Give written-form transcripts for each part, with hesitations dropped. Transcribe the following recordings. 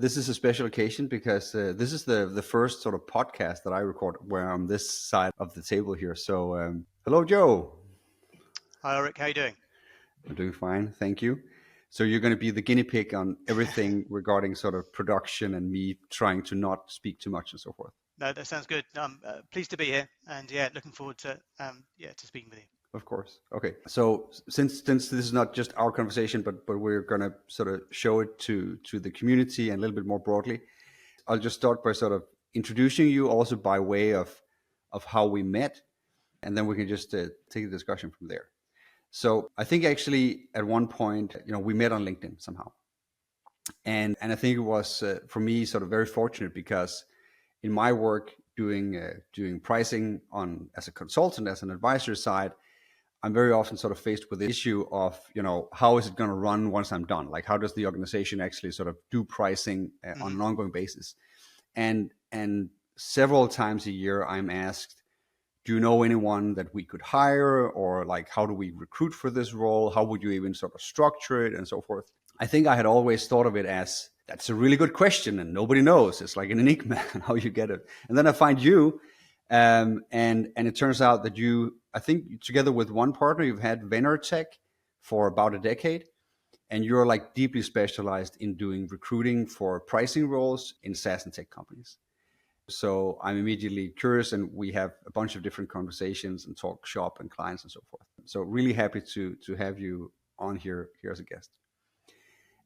this is a special occasion because this is the first sort of podcast that I record where I'm this side of the table here. So hello, Joe. Hi, Ulrich. How are you doing? I'm doing fine, thank you. So you're going to be the guinea pig on everything regarding sort of production and me trying to not speak too much and so forth. No, that sounds good. I'm pleased to be here, and looking forward to to speaking with you. Of course. Okay. So since this is not just our conversation, but we're going to sort of show it to the community and a little bit more broadly, I'll just start by sort of introducing you also by way of how we met, and then we can just take the discussion from there. So I think actually at one point, we met on LinkedIn somehow, and I think it was for me sort of very fortunate because in my work doing pricing on as a consultant, as an advisor side, I'm very often sort of faced with the issue of, how is it going to run once I'm done? Like, how does the organization actually sort of do pricing on an ongoing basis? And several times a year, I'm asked, do you know anyone that we could hire? Or like, how do we recruit for this role? How would you even sort of structure it and so forth? I think I had always thought of it as, that's a really good question and nobody knows. It's like an enigma how you get it. And then I find you, and it turns out that you, I think together with one partner, you've had Venortech for about a decade, and you're like deeply specialized in doing recruiting for pricing roles in SaaS and tech companies. So I'm immediately curious, and we have a bunch of different conversations and talk shop and clients and so forth. So really happy to have you on here as a guest.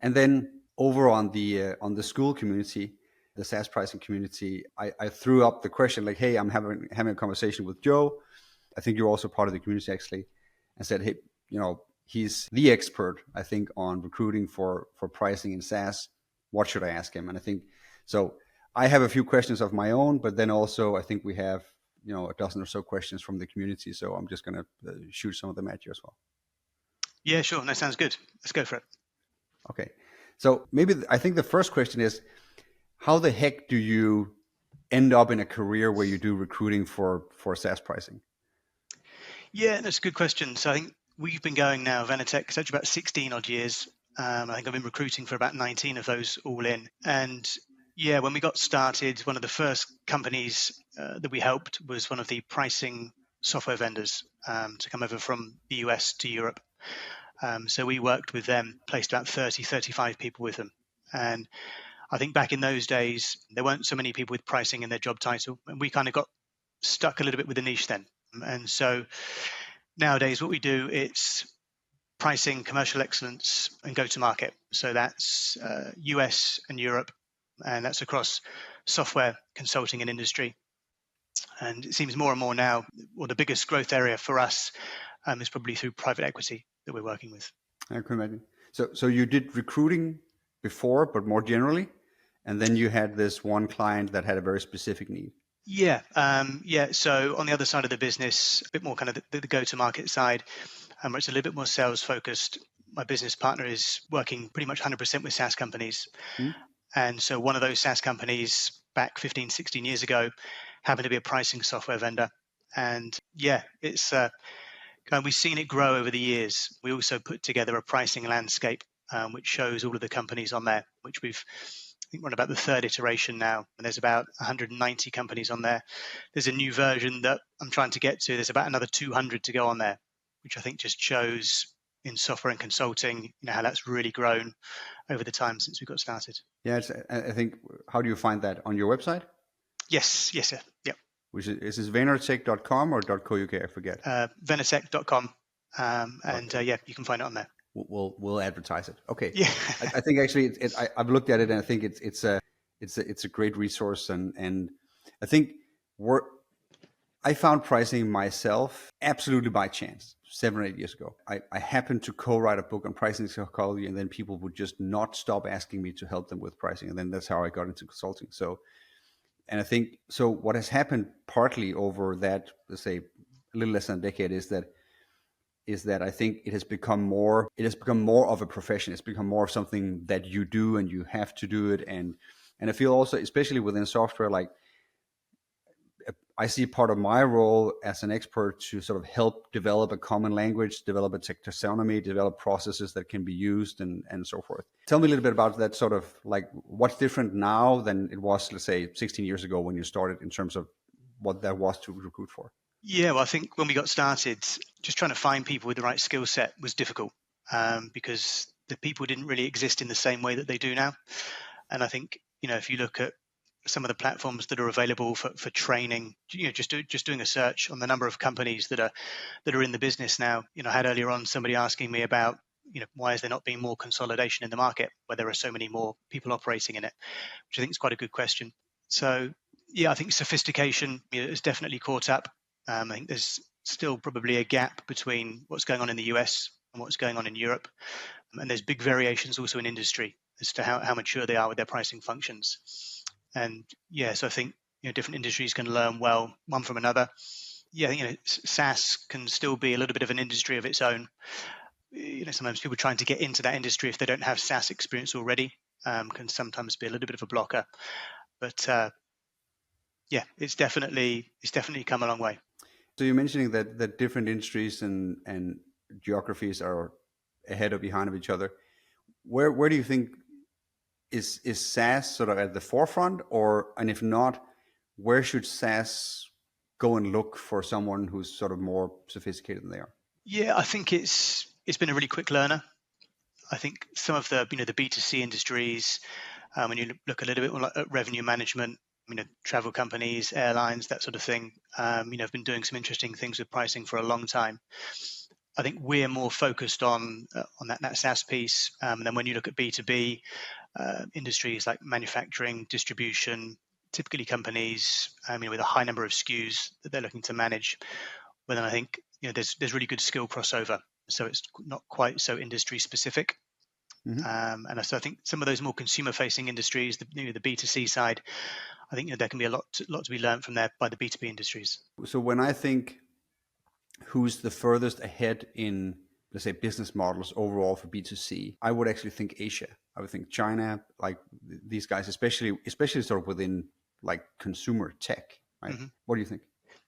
And then over on the school community, the SaaS pricing community, I threw up the question like, hey, I'm having a conversation with Joe. I think you're also part of the community actually, and said, hey, he's the expert, I think, on recruiting for pricing in SaaS. What should I ask him? And I think, so I have a few questions of my own, but then also I think we have, a dozen or so questions from the community. So I'm just going to shoot some of them at you as well. Yeah, sure. That sounds good. Let's go for it. Okay. So maybe I think the first question is, how the heck do you end up in a career where you do recruiting for SaaS pricing? Yeah, that's a good question. So I think we've been going now, Venortech, such about 16 odd years. I think I've been recruiting for about 19 of those all in. And yeah, when we got started, one of the first companies that we helped was one of the pricing software vendors to come over from the US to Europe. So we worked with them, placed about 35 people with them. And I think back in those days, there weren't so many people with pricing in their job title. And we kind of got stuck a little bit with the niche then. And so nowadays what we do, it's pricing, commercial excellence, and go to market. So that's US and Europe, and that's across software, consulting, and industry. And it seems more and more now, the biggest growth area for us is probably through private equity that we're working with. I can imagine. So you did recruiting before, but more generally, and then you had this one client that had a very specific need. Yeah. So on the other side of the business, a bit more kind of the go-to-market side, where it's a little bit more sales focused. My business partner is working pretty much 100% with SaaS companies. And so one of those SaaS companies back 15, 16 years ago happened to be a pricing software vendor. And yeah, it's we've seen it grow over the years. We also put together a pricing landscape, which shows all of the companies on there, which I think we're on about the third iteration now, and there's about 190 companies on there. There's a new version that I'm trying to get to. There's about another 200 to go on there, which I think just shows in software and consulting, how that's really grown over the time since we got started. Yeah, I think, how do you find that on your website? Yes, sir. Yep. Which is this venortech.com or .co.uk? I forget. Venortech.com, and you can find it on there. We'll advertise it. Okay. Yeah. I think actually I've looked at it, and I think it's a great resource, and I think I found pricing myself absolutely by chance 7 or 8 years ago. I happened to co-write a book on pricing psychology, and then people would just not stop asking me to help them with pricing, and then that's how I got into consulting. So, and I think so. What has happened partly over that, let's say, a little less than a decade, is that I think it has become more of a profession. It's become more of something that you do and you have to do it. And I feel also, especially within software, like I see part of my role as an expert to sort of help develop a common language, develop a taxonomy, develop processes that can be used, and so forth. Tell me a little bit about that, sort of like what's different now than it was, let's say, 16 years ago when you started, in terms of what that was to recruit for. Yeah, well, I think when we got started, just trying to find people with the right skill set was difficult, because the people didn't really exist in the same way that they do now. And I think, if you look at some of the platforms that are available for training, just doing a search on the number of companies that are in the business now. I had earlier on somebody asking me about, why is there not being more consolidation in the market where there are so many more people operating in it, which I think is quite a good question. So yeah, I think sophistication has definitely caught up. I think there's still probably a gap between what's going on in the US and what's going on in Europe. And there's big variations also in industry as to how mature they are with their pricing functions. And yeah, so I think different industries can learn well one from another. Yeah, SaaS can still be a little bit of an industry of its own. Sometimes people trying to get into that industry, if they don't have SaaS experience already, can sometimes be a little bit of a blocker. But yeah, it's definitely come a long way. So you're mentioning that different industries and geographies are ahead or behind of each other. Where do you think is SaaS sort of at the forefront, and if not, where should SaaS go and look for someone who's sort of more sophisticated than they are? Yeah, I think it's been a really quick learner. I think some of the the B2C industries, when you look a little bit more at revenue management, travel companies, airlines, that sort of thing, have been doing some interesting things with pricing for a long time. I think we're more focused on that SaaS piece. And then when you look at B2B industries like manufacturing, distribution, typically companies, with a high number of SKUs that they're looking to manage, well, then I think there's really good skill crossover. So it's not quite so industry specific. Mm-hmm. And so I think some of those more consumer-facing industries, the B2C side, I think there can be a lot to be learned from there by the B2B industries. So when I think who's the furthest ahead in, let's say, business models overall for B2C, I would actually think Asia. I would think China, like these guys, especially sort of within like consumer tech, right? Mm-hmm. What do you think?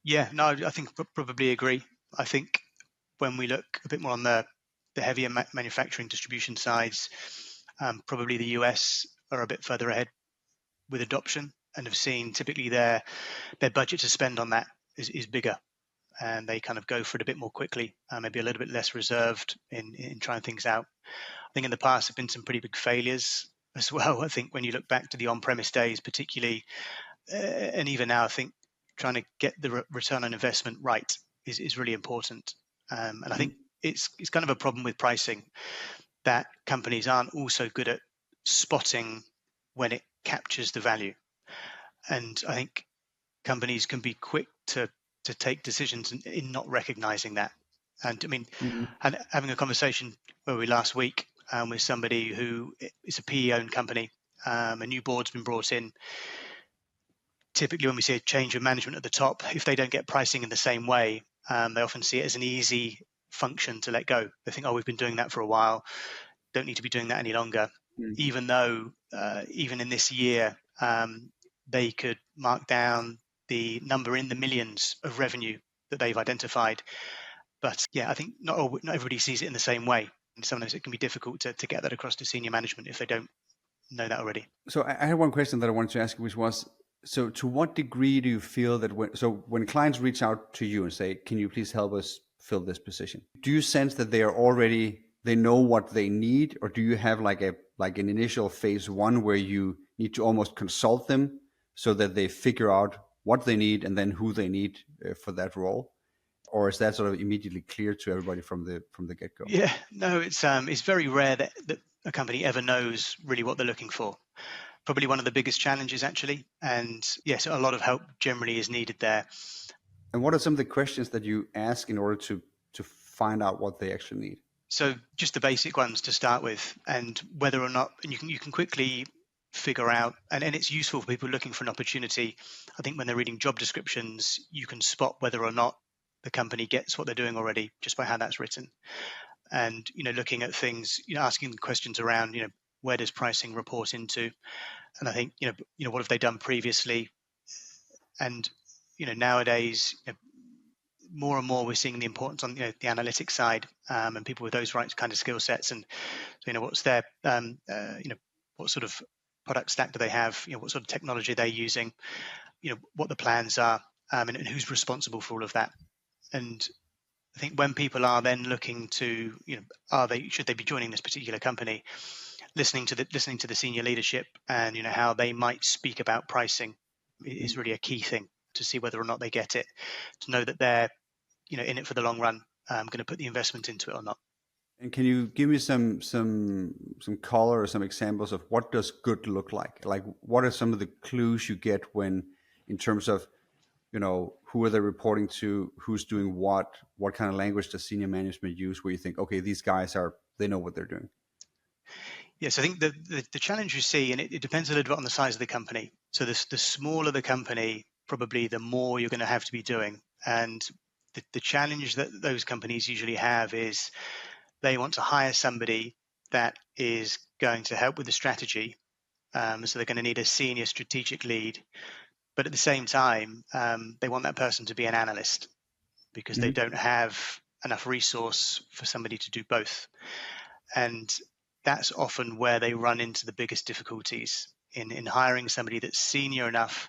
Yeah, no, I think probably agree. I think when we look a bit more on the heavier manufacturing distribution sides, probably the US are a bit further ahead with adoption and have seen typically their budget to spend on that is bigger, and they kind of go for it a bit more quickly, maybe a little bit less reserved in trying things out. I think in the past have been some pretty big failures as well. I think when you look back to the on-premise days particularly, and even now, I think trying to get the return on investment right is really important. And I think it's kind of a problem with pricing that companies aren't also good at spotting when it captures the value. And I think companies can be quick to take decisions in not recognizing that. And I mean, having a conversation where we last week with somebody who is a PE-owned company, a new board's been brought in. Typically, when we see a change of management at the top, if they don't get pricing in the same way, they often see it as an easy function to let go. They think, oh, we've been doing that for a while, don't need to be doing that any longer. Even though, even in this year, they could mark down the number in the millions of revenue that they've identified. But yeah, I think not everybody sees it in the same way. And sometimes it can be difficult to get that across to senior management if they don't know that already. So I had one question that I wanted to ask you, which was, so to what degree do you feel that when clients reach out to you and say, can you please help us fill this position, do you sense that they know what they need, or do you have like an initial phase one where you need to almost consult them so that they figure out what they need and then who they need for that role? Or is that sort of immediately clear to everybody from the get-go? Yeah, no, it's very rare that a company ever knows really what they're looking for. Probably one of the biggest challenges, actually. And yes, a lot of help generally is needed there. And what are some of the questions that you ask in order to find out what they actually need? So just the basic ones to start with, and whether or not, and you can quickly figure out, and it's useful for people looking for an opportunity. I think when they're reading job descriptions, you can spot whether or not the company gets what they're doing already just by how that's written. And, looking at things, asking questions around, where does pricing report into? And I think, what have they done previously? And nowadays, more and more we're seeing the importance on the analytics side, and people with those right kind of skill sets, and so, what's their what sort of product stack do they have, what sort of technology they're using, what the plans are, and who's responsible for all of that. And I think when people are then looking to, should they be joining this particular company, listening to the senior leadership and how they might speak about pricing is really a key thing to see whether or not they get it, to know that they're in it for the long run, going to put the investment into it or not. And can you give me some color or some examples of what does good look like? Like, what are some of the clues you get when, in terms of, who are they reporting to, who's doing what kind of language does senior management use, where you think, okay, these guys they know what they're doing? Yes, I think the challenge you see, and it depends a little bit on the size of the company. So the smaller the company, probably the more you're going to have to be doing. And the challenge that those companies usually have is they want to hire somebody that is going to help with the strategy. So they're going to need a senior strategic lead, but at the same time, they want that person to be an analyst because they don't have enough resource for somebody to do both. And that's often where they run into the biggest difficulties in hiring somebody that's senior enough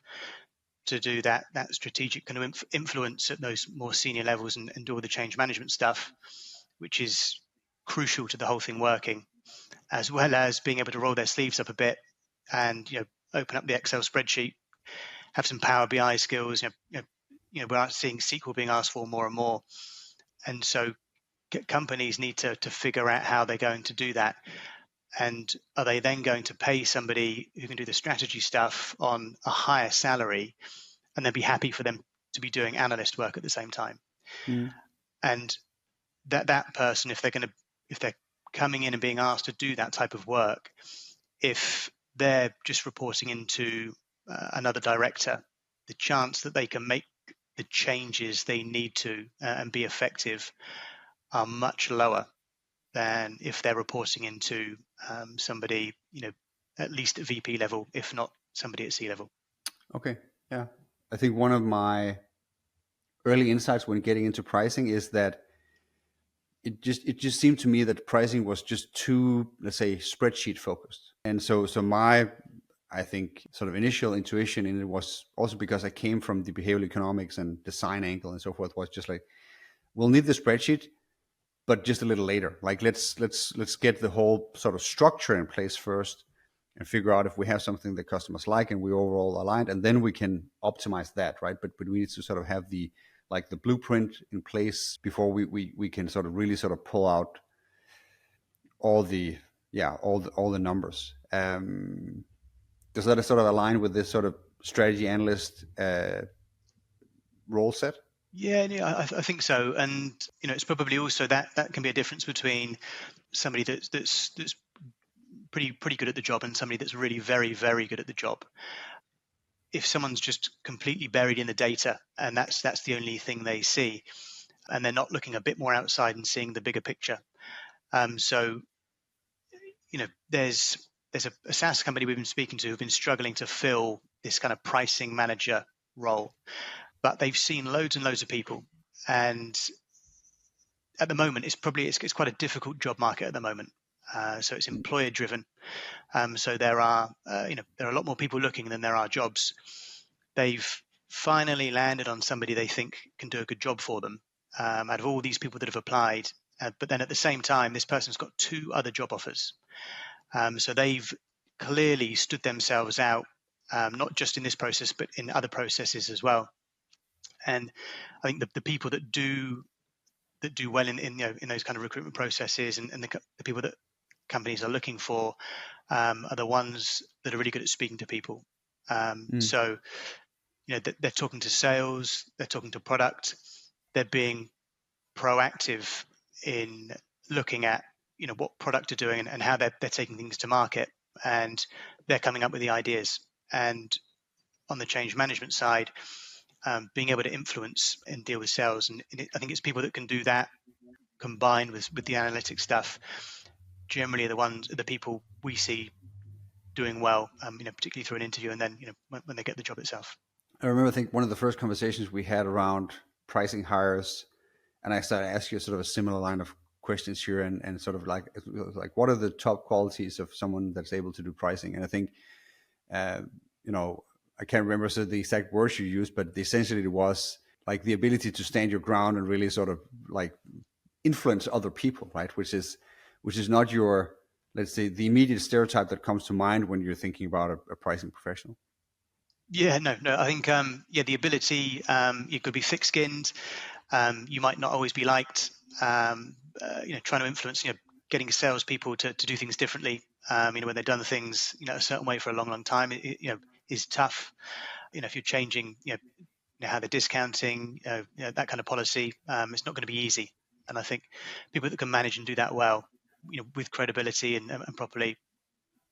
to do that strategic kind of influence at those more senior levels and do all the change management stuff, which is crucial to the whole thing working, as well as being able to roll their sleeves up a bit and open up the Excel spreadsheet, have some Power BI skills. We're seeing SQL being asked for more and more, and so companies need to figure out how they're going to do that. And are they then going to pay somebody who can do the strategy stuff on a higher salary, and then be happy for them to be doing analyst work at the same time? And that person, if they're coming in and being asked to do that type of work, if they're just reporting into another director, the chance that they can make the changes they need to and be effective are much lower than if they're reporting into somebody, at least at VP level, if not somebody at C level. Okay, yeah. I think one of my early insights when getting into pricing is that it just seemed to me that pricing was just too, let's say, spreadsheet focused. And so my, I think, sort of initial intuition in it was also because I came from the behavioral economics and design angle and so forth, was just like, we'll need the spreadsheet, but just a little later. Like, let's get the whole sort of structure in place first and figure out if we have something that customers like and we're overall aligned, and then we can optimize that, right? But we need to sort of have the blueprint in place before we can sort of really sort of pull out all the numbers. Does that sort of align with this sort of strategy analyst role set? Yeah, I think so. And it's probably also that can be a difference between somebody that's pretty good at the job and somebody that's really very, very good at the job. If someone's just completely buried in the data and that's the only thing they see, and they're not looking a bit more outside and seeing the bigger picture. So there's a SaaS company we've been speaking to who've been struggling to fill this kind of pricing manager role, but they've seen loads and loads of people, and at the moment it's quite a difficult job market at the moment. So it's employer driven. So there are a lot more people looking than there are jobs. They've finally landed on somebody they think can do a good job for them out of all these people that have applied. But then at the same time, this person's got 2 other job offers. So they've clearly stood themselves out, not just in this process, but in other processes as well. And I think the people that do well in those kind of recruitment processes and the people that companies are looking for are the ones that are really good at speaking to people. So they're talking to sales, they're talking to product, they're being proactive in looking at what product are doing and how they're taking things to market, and they're coming up with the ideas. And on the change management side, being able to influence and deal with sales, and I think it's people that can do that combined with the analytics stuff. Generally, the people we see doing well, particularly through an interview, and then when they get the job itself. I remember, I think one of the first conversations we had around pricing hires, and I started asking you sort of a similar line of questions here, and sort of like what are the top qualities of someone that's able to do pricing? And I think, uh, you know, I can't remember sort of the exact words you used, but essentially it was like the ability to stand your ground and really sort of like influence other people, right? Which is not your, let's say, the immediate stereotype that comes to mind when you're thinking about a pricing professional. Yeah, no. I think the ability, you could be thick-skinned. You might not always be liked. Trying to influence, getting salespeople to do things differently. When they've done things, a certain way for a long, long time, is tough. If you're changing, how they're discounting, that kind of policy, it's not going to be easy. And I think people that can manage and do that well, with credibility and properly,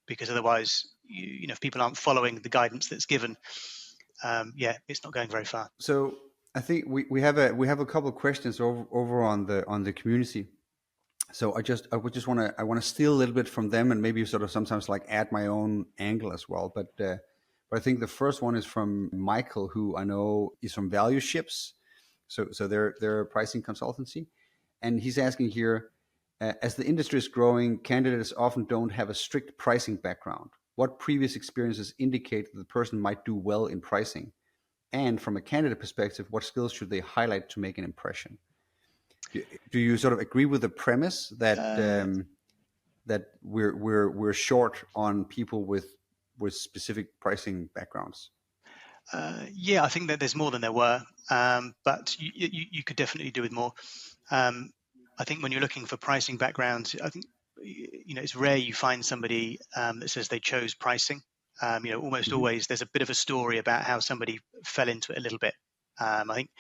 because otherwise, if people aren't following the guidance that's given, it's not going very far. So I think we have a couple of questions over on the community. So I want to steal a little bit from them, and maybe sort of sometimes like add my own angle as well. But I think the first one is from Michael, who I know is from Value Ships. So they're a pricing consultancy, and he's asking here, as the industry is growing, candidates often don't have a strict pricing background. What previous experiences indicate that the person might do well in pricing? And from a candidate perspective, what skills should they highlight to make an impression? Do you sort of agree with the premise that that we're short on people with specific pricing backgrounds? I think that there's more than there were, but you could definitely do with more. I think when you're looking for pricing backgrounds, I think it's rare you find somebody that says they chose pricing. Almost Mm-hmm. always there's a bit of a story about how somebody fell into it a little bit. I think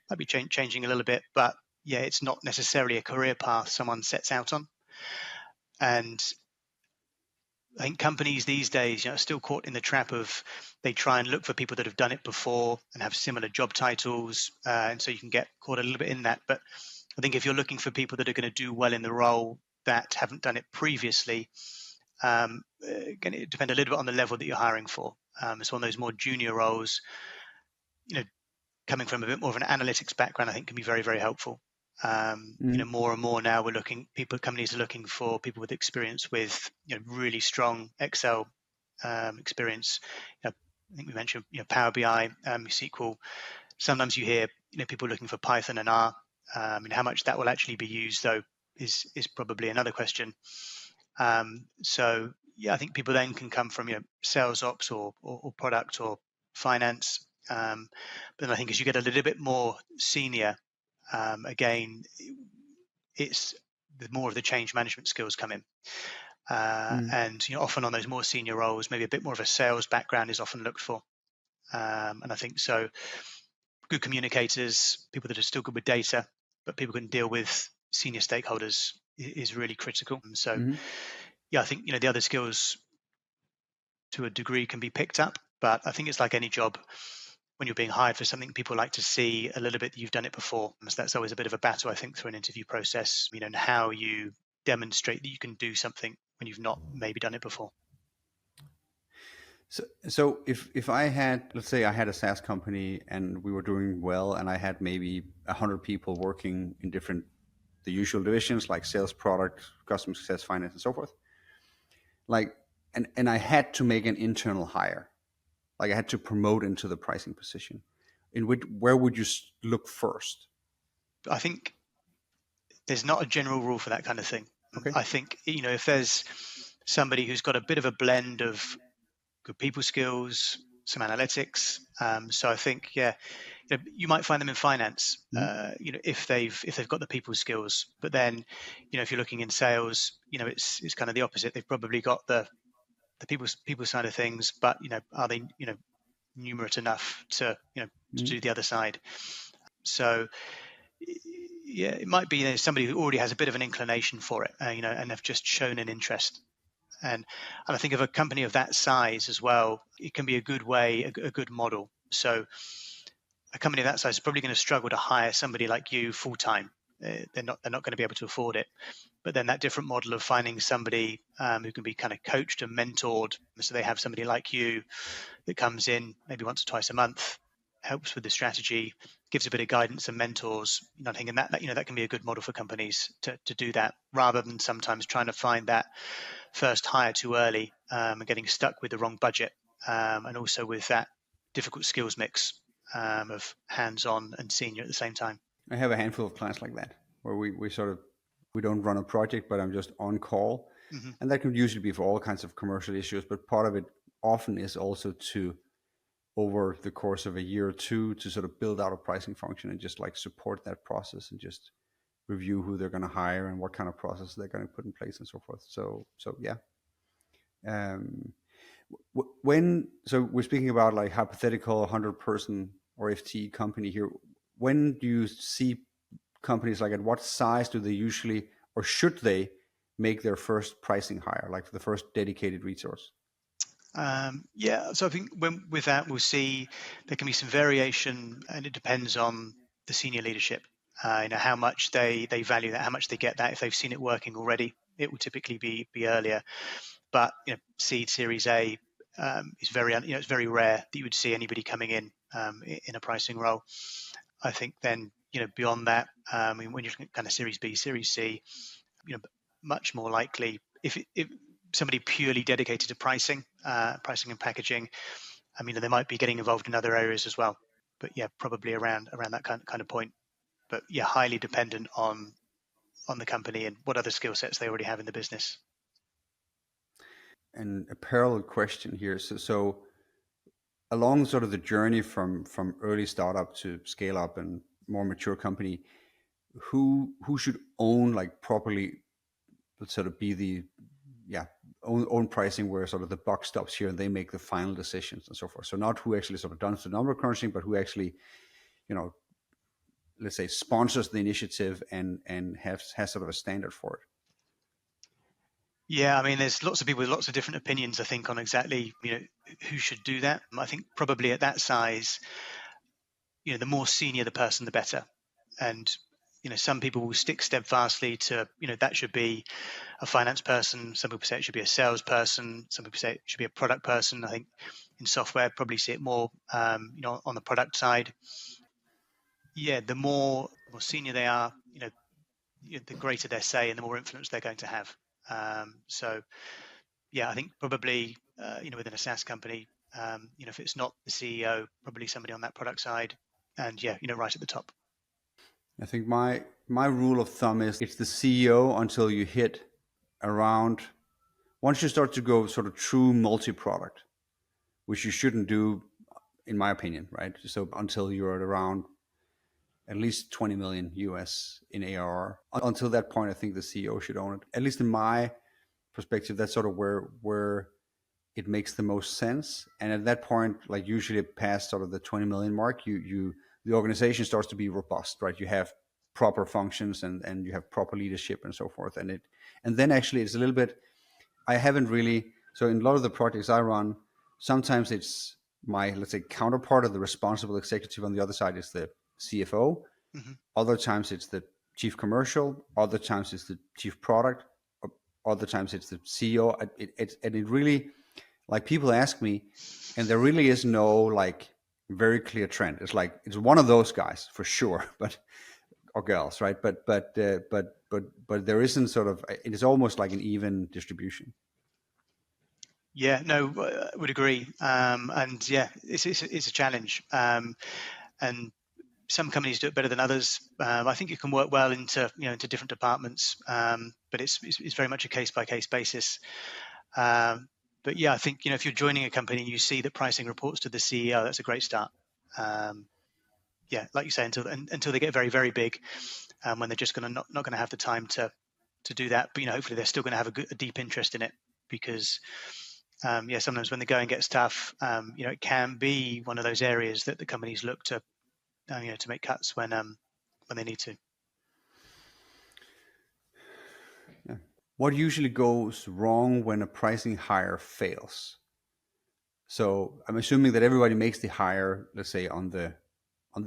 might be changing a little bit, but it's not necessarily a career path someone sets out on. And I think companies these days, are still caught in the trap of they try and look for people that have done it before and have similar job titles, and so you can get caught a little bit in that. But I think if you're looking for people that are going to do well in the role that haven't done it previously, again, it depends a little bit on the level that you're hiring for. So on those more junior roles, coming from a bit more of an analytics background, I think can be very, very helpful. More and more now companies are looking for people with experience with, really strong Excel experience. I think we mentioned, Power BI, SQL. Sometimes you hear, people looking for Python and R. How much that will actually be used, though, is probably another question. I think people then can come from, sales ops or product or finance. But then I think as you get a little bit more senior, again, it's the more of the change management skills come in. And often on those more senior roles, maybe a bit more of a sales background is often looked for. And I think so. Good communicators, people that are still good with data, but people can deal with senior stakeholders is really critical. So, I think the other skills to a degree can be picked up, but I think it's like any job. When you're being hired for something, people like to see a little bit that you've done it before. So that's always a bit of a battle, I think, through an interview process, and how you demonstrate that you can do something when you've not maybe done it before. So if I had, let's say I had a SaaS company and we were doing well, and I had maybe 100 people working in the usual divisions like sales, product, customer success, finance, and so forth. Like, and I had to make an internal hire. Like I had to promote into the pricing position. Where would you look first? I think there's not a general rule for that kind of thing. Okay. I think, if there's somebody who's got a bit of a blend of good people skills, some analytics. So I think, you might find them in finance, if they've got the people skills. But then, if you're looking in sales, it's kind of the opposite. They've probably got the people side of things, but are they numerate enough to to do the other side? So it might be somebody who already has a bit of an inclination for it, and have just shown an interest. And I think of a company of that size as well, it can be a good way, a good model. So a company of that size is probably going to struggle to hire somebody like you full time. They're not going to be able to afford it. But then that different model of finding somebody who can be kind of coached and mentored, so they have somebody like you that comes in maybe once or twice a month, helps with the strategy, gives a bit of guidance and mentors. I think, and that can be a good model for companies to do that, rather than sometimes trying to find that first hire too early and getting stuck with the wrong budget, and also with that difficult skills mix of hands-on and senior at the same time. I have a handful of clients like that, where we don't run a project, but I'm just on call. Mm-hmm. And that can usually be for all kinds of commercial issues, but part of it often is also to, over the course of a year or two, to sort of build out a pricing function and just like support that process and just review who they're going to hire and what kind of process they're going to put in place and so forth. So yeah. So we're speaking about like hypothetical 100-person or FTE company here. When do you see companies like, at what size do they usually, or should they, make their first pricing hire, like the first dedicated resource? So I think with that, we'll see there can be some variation, and it depends on the senior leadership. How much they value that, how much they get that. If they've seen it working already, it will typically be earlier. But seed, Series A is it's very rare that you would see anybody coming in a pricing role. I think then beyond that, when you're kind of Series B, Series C, much more likely if somebody purely dedicated to pricing and packaging, they might be getting involved in other areas as well. But yeah, probably around that kind of point. But yeah, highly dependent on the company and what other skill sets they already have in the business. And a parallel question here. So along sort of the journey from early startup to scale up and more mature company, who should own, like, properly, sort of be the own pricing, where sort of the buck stops here and they make the final decisions and so forth. So not who actually sort of does the number crunching, but who actually, let's say, sponsors the initiative and has sort of a standard for it. Yeah, there's lots of people with lots of different opinions, I think, on exactly who should do that. I think probably at that size, the more senior the person, the better. And some people will stick steadfastly to that should be a finance person. Some people say it should be a salesperson. Some people say it should be a product person. I think in software, probably see it more on the product side. Yeah, the more senior they are, the greater their say and the more influence they're going to have. So yeah, I think probably within a SaaS company, if it's not the CEO, probably somebody on that product side, and yeah, right at the top. I think my rule of thumb is it's the CEO until you hit around, once you start to go sort of true multi-product, which you shouldn't do, in my opinion, right? So until you're at around at least 20 million US in ARR. Until that point, I think the CEO should own it. At least in my perspective, that's sort of where it makes the most sense. And at that point, like usually past sort of the 20 million mark, the organization starts to be robust, right? You have proper functions and you have proper leadership and so forth. And then actually it's a little bit, I haven't really, so in a lot of the projects I run, sometimes it's my, let's say, counterpart, of the responsible executive on the other side is the CFO. Mm-hmm. Other times it's the chief commercial. Other times it's the chief product. Other times it's the CEO. And it really, like, people ask me, and there really is no like very clear trend. It's like it's one of those guys for sure, or girls, right? But there isn't sort of, it is almost like an even distribution. Yeah, no, I would agree. And yeah, it's a challenge. And some companies do it better than others. I think it can work well into different departments, but it's very much a case by case basis. But yeah, I think if you're joining a company and you see that pricing reports to the CEO, that's a great start. Yeah, like you say, until they get very, very big, when they're just not going to have the time to do that. But hopefully they're still going to have a deep interest in it, because sometimes when the going gets tough, it can be one of those areas that the companies look to to make cuts when they need to. Yeah. What usually goes wrong when a pricing hire fails? So I'm assuming that everybody makes the hire, let's say, on the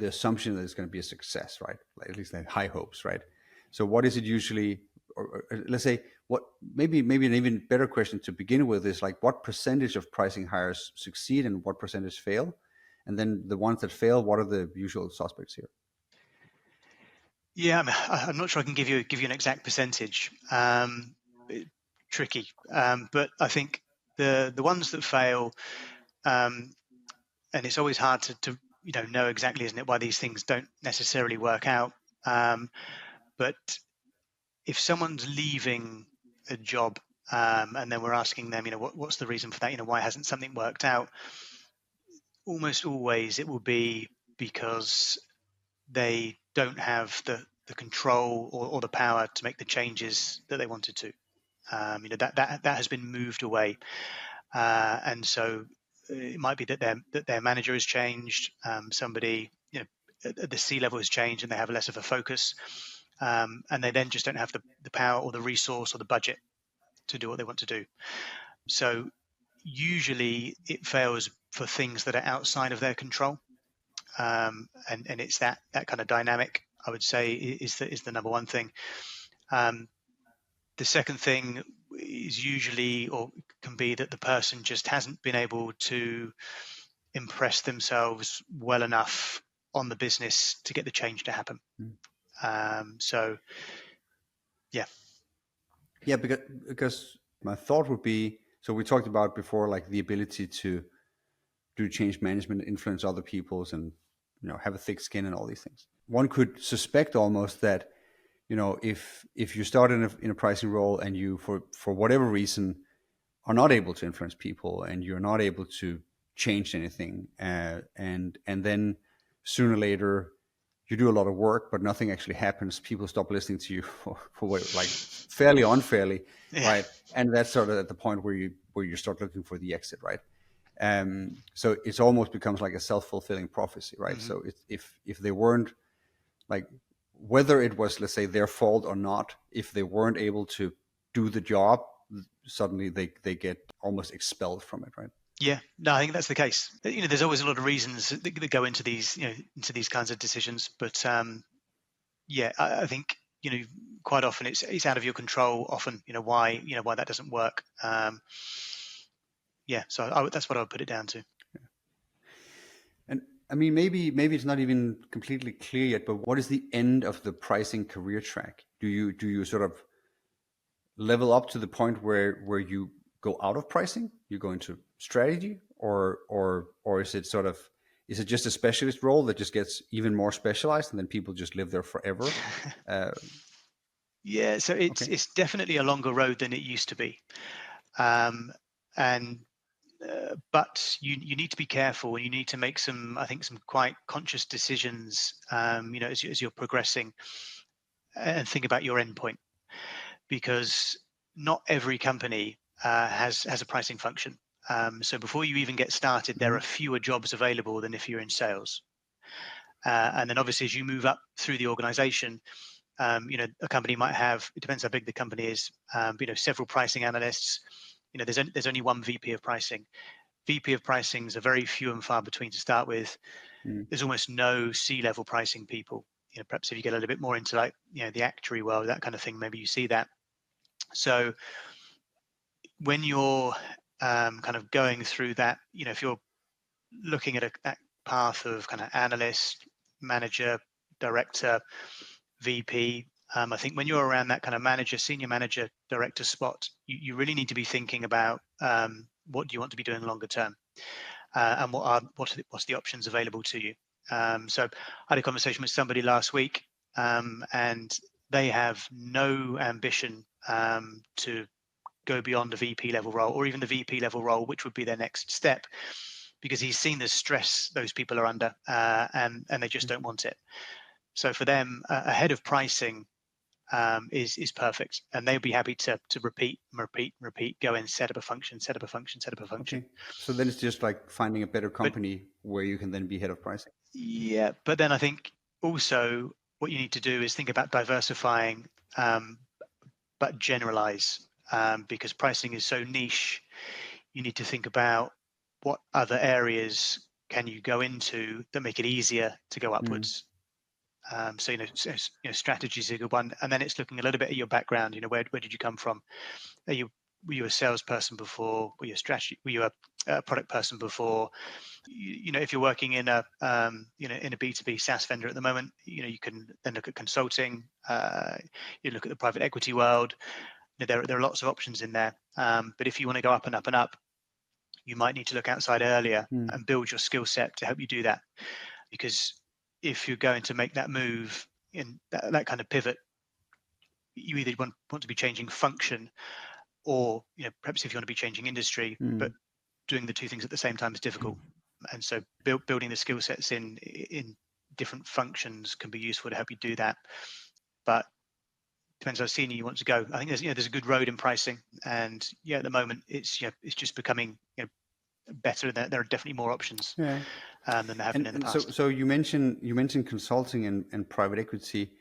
assumption that it's going to be a success, right? Like, at least they have high hopes, right? So what is it usually, or let's say, what maybe an even better question to begin with is like, what percentage of pricing hires succeed and what percentage fail? And then the ones that fail, what are the usual suspects here? Yeah, I'm not sure I can give you an exact percentage. Tricky, but I think the ones that fail, and it's always hard to know exactly, isn't it, why these things don't necessarily work out. But if someone's leaving a job, and then we're asking them, what's the reason for that? Why hasn't something worked out? Almost always it will be because they don't have the control or the power to make the changes that they wanted to. That has been moved away, and so it might be that their manager has changed. Somebody at the C level has changed, and they have less of a focus, and they then just don't have the power or the resource or the budget to do what they want to do. So usually it fails for things that are outside of their control. And it's that kind of dynamic, I would say, is the number one thing. The second thing is usually, or can be, that the person just hasn't been able to impress themselves well enough on the business to get the change to happen. So, yeah. Yeah, because my thought would be, so we talked about before, like the ability to do change management, influence other people's, and have a thick skin and all these things. One could suspect almost that if you start in a pricing role and you for whatever reason are not able to influence people and you're not able to change anything, and then sooner or later you do a lot of work but nothing actually happens, people stop listening to you for like fairly unfairly, Yeah. right? And that's sort of at the point where you start looking for the exit, right? So it almost becomes like a self-fulfilling prophecy, right? Mm-hmm. So if they weren't, like, whether it was, let's say, their fault or not, if they weren't able to do the job, suddenly they get almost expelled from it, right? Yeah, no, I think that's the case. There's always a lot of reasons that go into these, into these kinds of decisions. But yeah, I think quite often it's out of your control. Often, why that doesn't work. Yeah, so that's what I would put it down to. And I mean, maybe it's not even completely clear yet, but what is the end of the pricing career track? Do you sort of level up to the point where you go out of pricing, you go into strategy, or is it sort of, is it just a specialist role that just gets even more specialized and then people just live there forever? Yeah, so Okay. it's definitely a longer road than it used to be, and but you need to be careful, and you need to make some quite conscious decisions, as you're progressing, and think about your endpoint, because not every company has a pricing function. So before you even get started, there Mm-hmm. are fewer jobs available than if you're in sales. And then obviously, as you move up through the organization, a company might have, it depends how big the company is, several pricing analysts. There's only one VP of pricing. VP of pricings are very few and far between to start with. There's almost no C-level pricing people. Perhaps if you get a little bit more into, like, the actuary world, that kind of thing, maybe you see that. So when you're kind of going through that, if you're looking at that path of kind of analyst, manager, director, VP, I think when you're around that kind of manager, senior manager, director spot, you really need to be thinking about what do you want to be doing longer term, and what's the options available to you. So I had a conversation with somebody last week, and they have no ambition to go beyond the VP level role, or even the VP level role, which would be their next step, because he's seen the stress those people are under, and they just don't want it. So for them, a head of pricing is perfect, and they'll be happy to repeat, go in, set up a function. Okay. So then it's just like finding a better But company where you can then be head of pricing. yeah, but then I think also what you need to do is think about diversifying, but generalize, because pricing is so niche. You need to think about what other areas can you go into that make it easier to go Mm. upwards. So, strategy is a good one, and then it's looking a little bit at your background. Where did you come from? Are you were you a salesperson before? Were you a strategy? Were you a product person before? If you're working in a in a B2B SaaS vendor at the moment, you can then look at consulting. You look at the private equity world. There are lots of options in there. But if you want to go up and up and up, you might need to look outside earlier and build your skill set to help you do that. Because if you're going to make that move in that kind of pivot, you either want to be changing function, or perhaps if you want to be changing industry, but doing the two things at the same time is difficult. And so building the skill sets in different functions can be useful to help you do that. But depends how senior you want to go. I think there's a good road in pricing, and at the moment it's just becoming better. There are definitely more options than there have been in the past. So you mentioned consulting and private equity.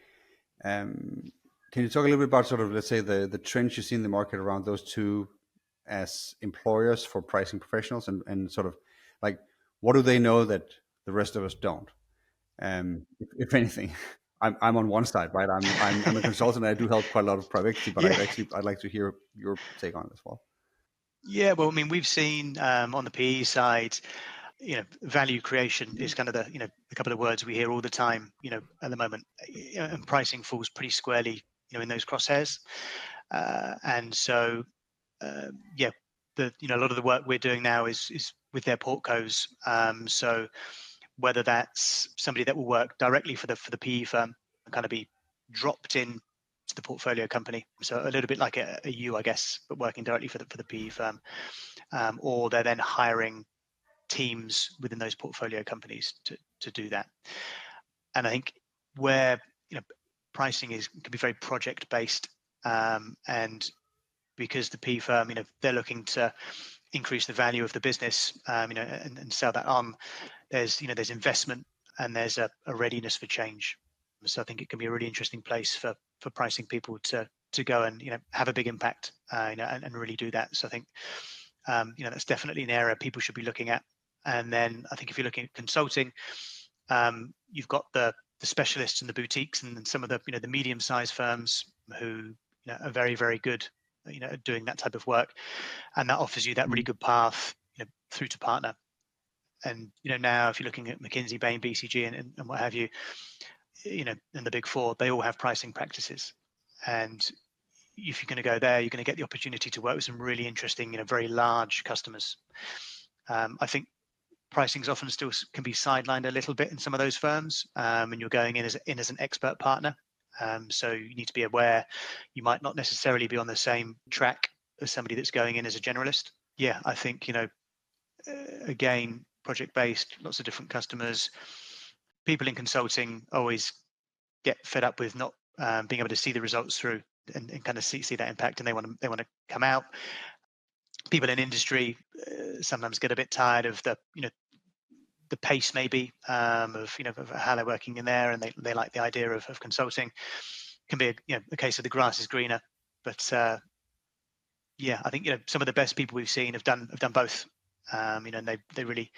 Can you talk a little bit about sort of, let's say, the trends you see in the market around those two as employers for pricing professionals, and sort of like, what do they know that the rest of us don't? If anything, I'm on one side, right? I'm a consultant. I do help quite a lot of private equity, but I'd like to hear your take on it as well. Yeah, well, I mean, we've seen on the PE side, value creation is kind of the a couple of words we hear all the time, at the moment, and pricing falls pretty squarely, in those crosshairs, and so a lot of the work we're doing now is with their portcos. So whether that's somebody that will work directly for the PE firm and kind of be dropped in to the portfolio company, so a little bit like a U, I guess, but working directly for the PE firm, or they're then hiring teams within those portfolio companies to do that. And I think where pricing can be very project based, and because the PE firm, they're looking to increase the value of the business, and sell that on. There's investment, and there's a readiness for change. So I think it can be a really interesting place for pricing people to go and have a big impact, and really do that. So I think that's definitely an area people should be looking at. And then I think if you're looking at consulting, you've got the specialists and the boutiques, and some of the the medium-sized firms who are very, very good at doing that type of work, and that offers you that really good path through to partner. And now if you're looking at McKinsey, Bain, BCG, and what have you, and the big four, they all have pricing practices. And if you're going to go there, you're going to get the opportunity to work with some really interesting, very large customers. I think pricings often still can be sidelined a little bit in some of those firms, and you're going in as an expert partner. So you need to be aware you might not necessarily be on the same track as somebody that's going in as a generalist. Yeah, I think again, project-based, lots of different customers. People in consulting always get fed up with not being able to see the results through and kind of see that impact, and they want to come out. People in industry sometimes get a bit tired of the pace maybe of how they're working in there, and they like the idea of consulting. Can be a case of the grass is greener, but I think some of the best people we've seen have done both. And they really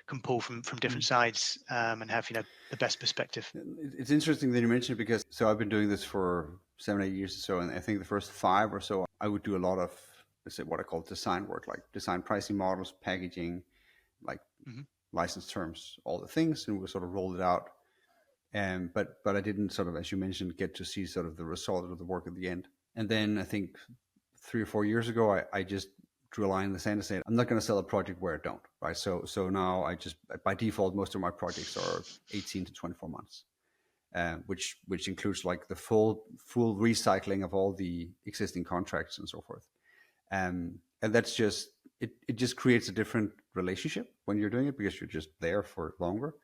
can pull from different sides, and have the best perspective. It's interesting that you mentioned it, because I've been doing this for 7-8 years or so, and I think the first 5 or so I would do a lot of, let's say, what I call design work, like design pricing models, packaging, like license terms, all the things, and we sort of rolled it out. But I didn't sort of, as you mentioned, get to see sort of the result of the work at the end. And then I think 3 or 4 years ago, I just drew a line in the sand and said, I'm not going to sell a project where I don't, right? So now I just, by default, most of my projects are 18 to 24 months, which includes like the full recycling of all the existing contracts and so forth. And that's just, it just creates a different relationship when you're doing it, because you're just there for longer.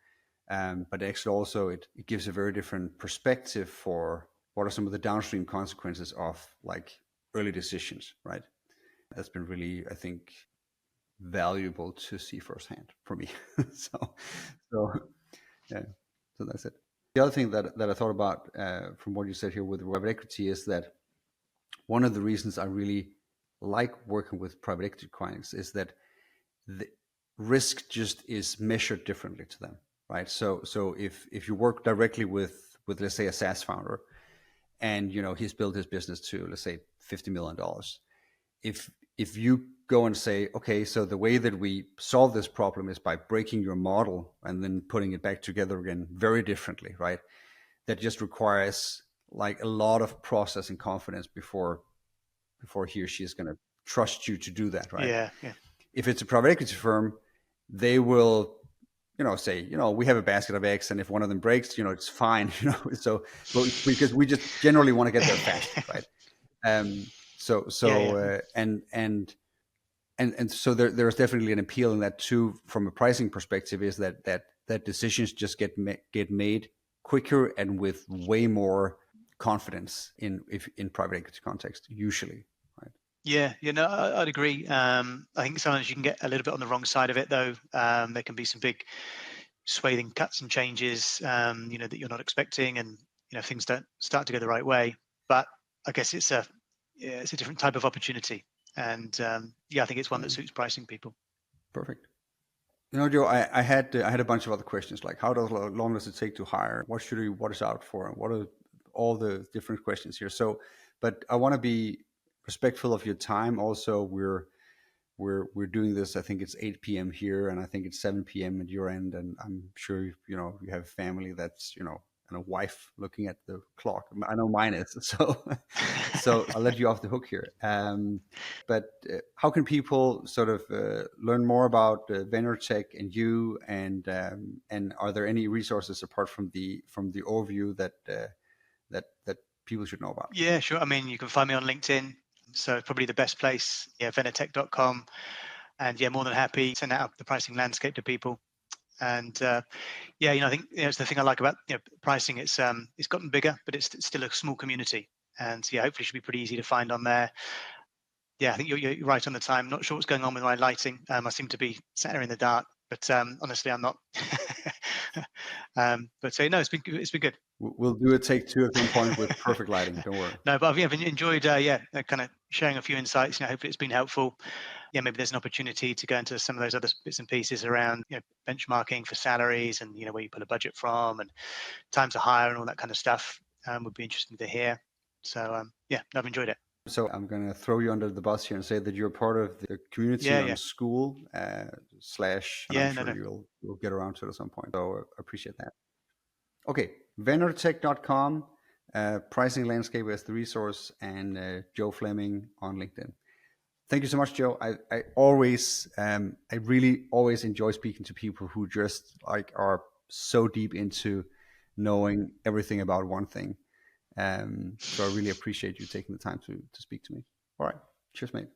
But actually also it gives a very different perspective for what are some of the downstream consequences of like early decisions, right? That's been really, I think, valuable to see firsthand for me. so that's it. The other thing that I thought about from what you said here with private equity is that one of the reasons I really like working with private equity clients is that the risk just is measured differently to them, right? So if you work directly with let's say a SaaS founder, and he's built his business to, let's say, $50 million, if you go and say, okay, so the way that we solve this problem is by breaking your model and then putting it back together again very differently, right? That just requires like a lot of process and confidence before he or she is going to trust you to do that, right? Yeah, yeah, If it's a private equity firm, they will, say, we have a basket of eggs, and if one of them breaks, it's fine, So, because we just generally want to get there faster, right? yeah, yeah. And so there's definitely an appeal in that too, from a pricing perspective, is that decisions just get made quicker and with way more confidence in private equity context, usually, right? Yeah, I'd agree. I think sometimes you can get a little bit on the wrong side of it, though. There can be some big swathing cuts and changes, that you're not expecting, and things don't start to go the right way. But I guess it's a different type of opportunity, and I think it's one that suits pricing people. Perfect. Joe, I had a bunch of other questions, like long does it take to hire? What should we watch out for? And what are all the different questions here? So, but I want to be respectful of your time. Also, we're doing this. I think it's 8 p.m. here, and I think it's 7 p.m. at your end. And I'm sure you have a family that's and a wife looking at the clock. I know mine is. So I'll let you off the hook here. But how can people sort of learn more about Venortech and you? And are there any resources apart from the overview that people should know about? Yeah, sure. I mean, you can find me on LinkedIn, so probably the best place. Yeah, venortech.com, and more than happy to send out the pricing landscape to people. And I think it's the thing I like about pricing. It's gotten bigger, but it's still a small community, and hopefully it should be pretty easy to find on there. Yeah, I think you're right on the time. Not sure what's going on with my lighting. I seem to be sat here in the dark, but honestly, I'm not. But no, it's been good. We'll do a take two at some point with perfect lighting. Don't worry. No, but I've enjoyed kind of sharing a few insights. Hopefully it's been helpful. Yeah, maybe there's an opportunity to go into some of those other bits and pieces around benchmarking for salaries, and where you pull a budget from, and time to hire, and all that kind of stuff. Would be interesting to hear. So I've enjoyed it. So I'm going to throw you under the bus here and say that you're part of the community Yeah, on yeah, School / and I'm no, sure no. you'll get around to it at some point. So I appreciate that. Okay, Venortech.com, pricing landscape as the resource, and Joe Fleming on LinkedIn. Thank you so much, Joe. I really always enjoy speaking to people who just like are so deep into knowing everything about one thing. So I really appreciate you taking the time to speak to me. All right. Cheers, mate.